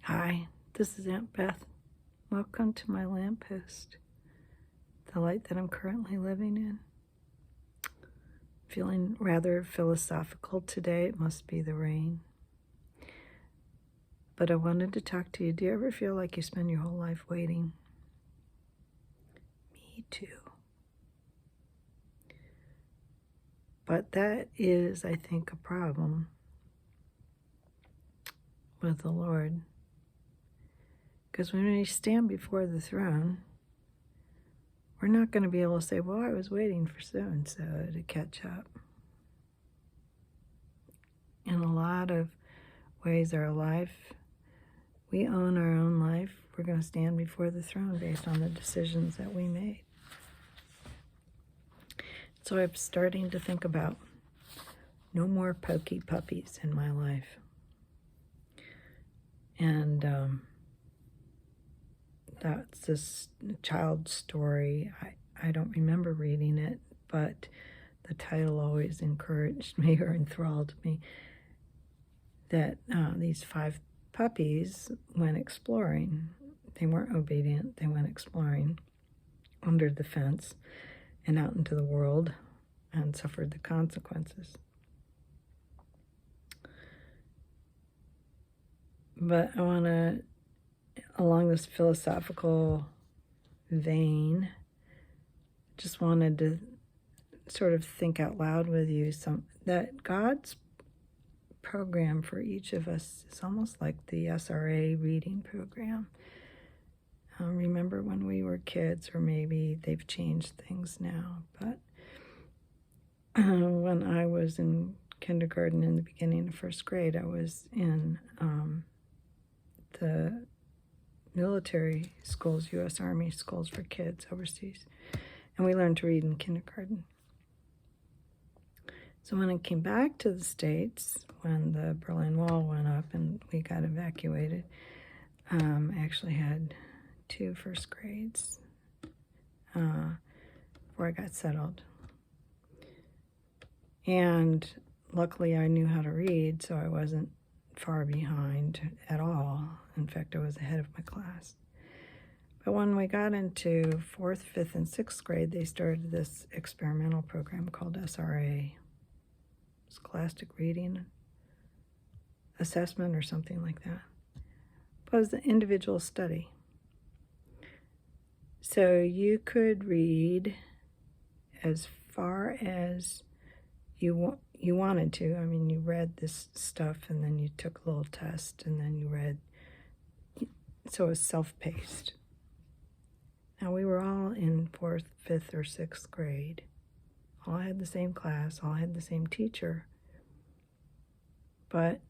Hi, this is Aunt Beth. Welcome to my lamppost, the light that I'm currently living in. Feeling rather philosophical today. It must be the rain. But I wanted to talk to you. Do you ever feel like you spend your whole life waiting? Me too. But that is, I think, a problem with the Lord. Because when we stand before the throne, we're not going to be able to say, well, I was waiting for so-and-so to catch up. In a lot of ways, our life, we own our own life. We're going to stand before the throne based on the decisions that we made. So I'm starting to think about no more pokey puppies in my life. And that's this child's story. I don't remember reading it, but the title always encouraged me or enthralled me, that these 5 puppies went exploring. They weren't obedient. They went exploring under the fence and out into the world and suffered the consequences. But I want to, along this philosophical vein, just wanted to sort of think out loud with you that God's program for each of us is almost like the SRA reading program. Remember when we were kids, or maybe they've changed things now, but when I was in kindergarten in the beginning of 1st grade, I was in the military schools, U.S. Army schools for kids overseas, and we learned to read in kindergarten. So when I came back to the States, when the Berlin Wall went up and we got evacuated, I actually had 2 first grades before I got settled. And luckily I knew how to read, so I wasn't far behind at all. In fact, I was ahead of my class. But when we got into 4th, 5th, and 6th grade, they started this experimental program called SRA, Scholastic Reading Assessment or something like that. But it was an individual study. So you could read as far as you wanted to. I mean, you read this stuff and then you took a little test and then you read. So it was self-paced. Now we were all in 4th, 5th, or 6th grade. All had the same class, all had the same teacher. But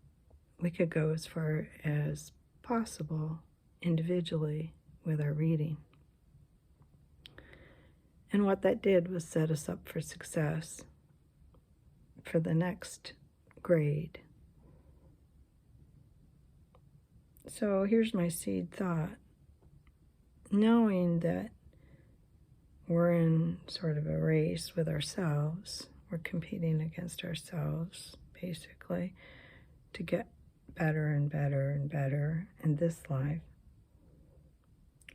we could go as far as possible individually with our reading. And what that did was set us up for success for the next grade. So here's my seed thought. Knowing that we're in sort of a race with ourselves, we're competing against ourselves, basically, to get better and better and better in this life,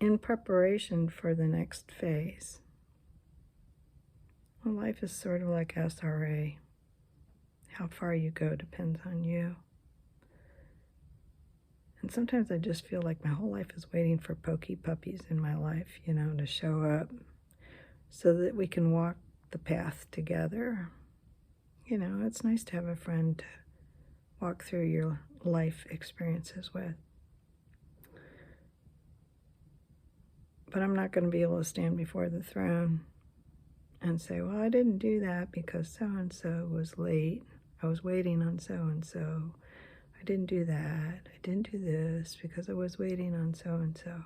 in preparation for the next phase. Well, life is sort of like SRA. How far you go depends on you. And sometimes I just feel like my whole life is waiting for pokey puppies in my life, to show up so that we can walk the path together. It's nice to have a friend to walk through your life experiences with. But I'm not going to be able to stand before the throne and say, well, I didn't do that because so-and-so was late. I was waiting on so-and-so. I didn't do that. I didn't do this because I was waiting on so-and-so.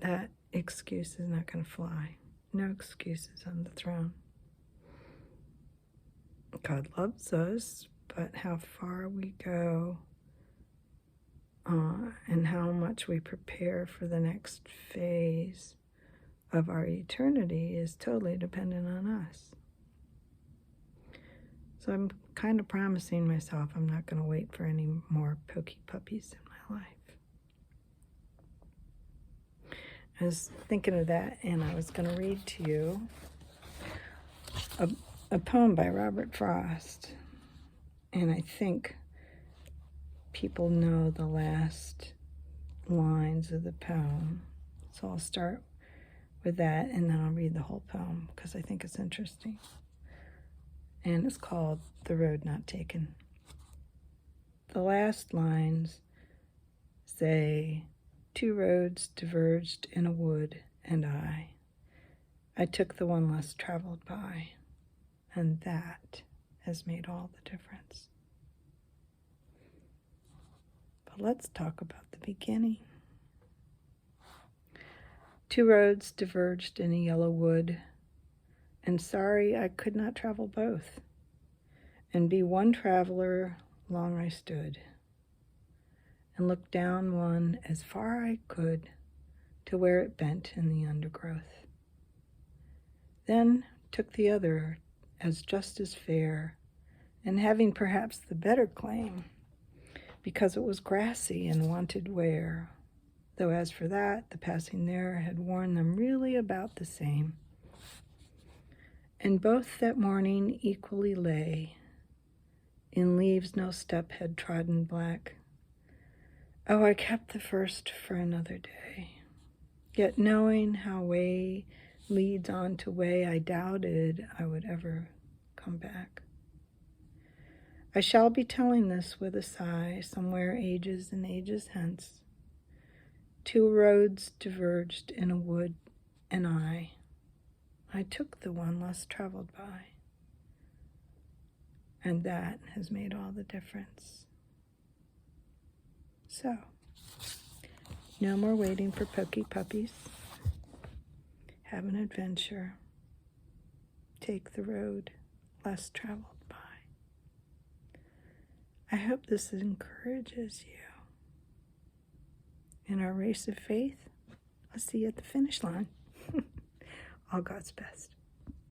That excuse is not going to fly. No excuses on the throne. God loves us, but how far we go and how much we prepare for the next phase of our eternity is totally dependent on us. So I'm kind of promising myself I'm not going to wait for any more pokey puppies in my life. I was thinking of that, and I was going to read to you a poem by Robert Frost. And I think people know the last lines of the poem. So I'll start with that, and then I'll read the whole poem because I think it's interesting. And it's called The Road Not Taken. The last lines say, 2 roads diverged in a wood, and I took the one less traveled by, and that has made all the difference. But let's talk about the beginning. 2 roads diverged in a yellow wood, and sorry I could not travel both, and be one traveler long I stood, and looked down one as far I could to where it bent in the undergrowth. Then took the other as just as fair, and having perhaps the better claim, because it was grassy and wanted wear, though as for that, the passing there had worn them really about the same. And both that morning equally lay, in leaves no step had trodden black. Oh, I kept the first for another day, yet knowing how way leads on to way, I doubted I would ever come back. I shall be telling this with a sigh, somewhere ages and ages hence. 2 roads diverged in a wood, and I took the one less traveled by, and that has made all the difference. So, no more waiting for pokey puppies. Have an adventure. Take the road less traveled by. I hope this encourages you in our race of faith. I'll see you at the finish line. All God's best.